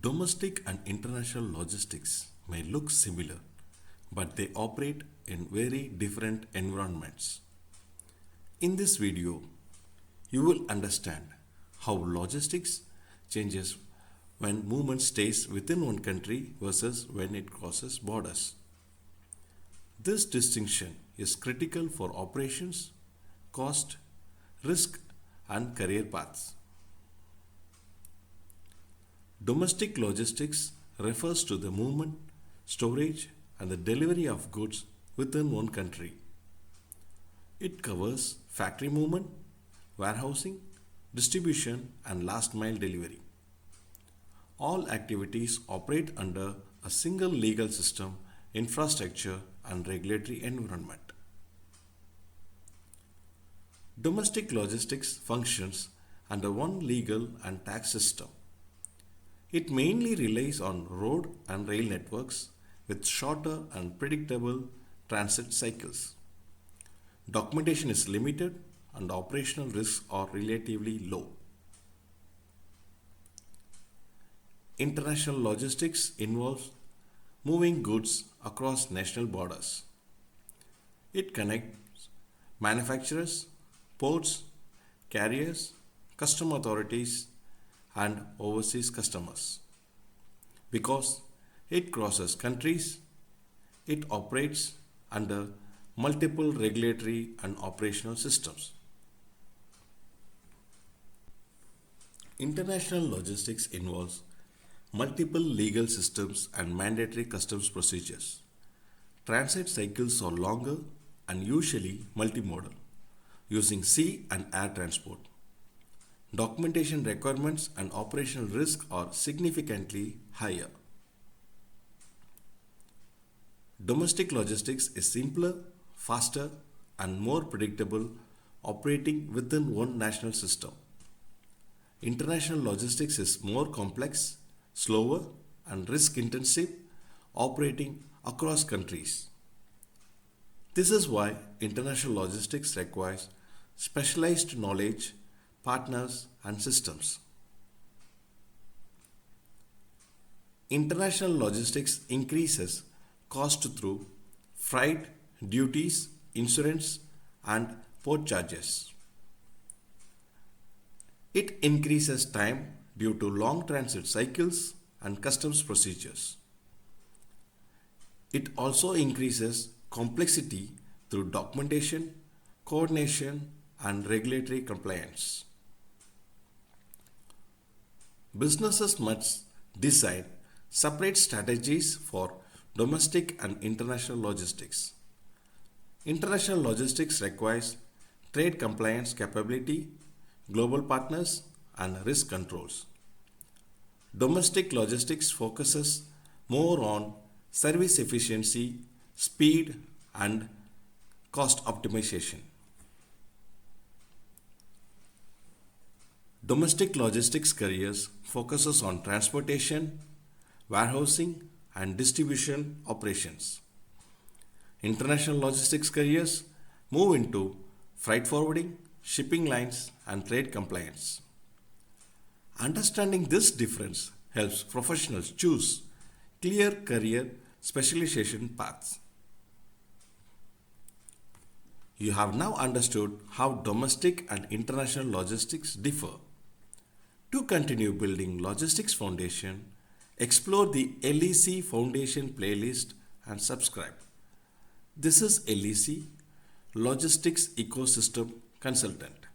Domestic and international logistics may look similar, but they operate in very different environments. In this video, you will understand how logistics changes when movement stays within one country versus when it crosses borders. This distinction is critical for operations, cost, risk, and career paths. Domestic logistics refers to the movement, storage, and the delivery of goods within one country. It covers factory movement, warehousing, distribution, and last mile delivery. All activities operate under a single legal system, infrastructure, and regulatory environment. Domestic logistics functions under one legal and tax system. It mainly relies on road and rail networks with shorter and predictable transit cycles. Documentation is limited and operational risks are relatively low. International logistics involves moving goods across national borders. It connects manufacturers, ports, carriers, custom authorities, and overseas customers. Because it crosses countries, it operates under multiple regulatory and operational systems. International logistics involves multiple legal systems and mandatory customs procedures. Transit cycles are longer and usually multimodal, using sea and air transport. Documentation requirements and operational risk are significantly higher. Domestic logistics is simpler, faster, and more predictable, operating within one national system. International logistics is more complex, slower, and risk intensive, operating across countries. This is why international logistics requires specialized knowledge, partners, and systems. International logistics increases cost through freight, duties, insurance, and port charges. It increases time due to long transit cycles and customs procedures. It also increases complexity through documentation, coordination, and regulatory compliance. Businesses must design separate strategies for domestic and international logistics. International logistics requires trade compliance capability, global partners, and risk controls. Domestic logistics focuses more on service efficiency, speed, and cost optimization. Domestic logistics careers focuses on transportation, warehousing, and distribution operations. International logistics careers move into freight forwarding, shipping lines, and trade compliance. Understanding this difference helps professionals choose clear career specialization paths. You have now understood how domestic and international logistics differ. To continue building logistics foundation, explore the LEC Foundation playlist and subscribe. This is LEC, Logistics Ecosystem Consultant.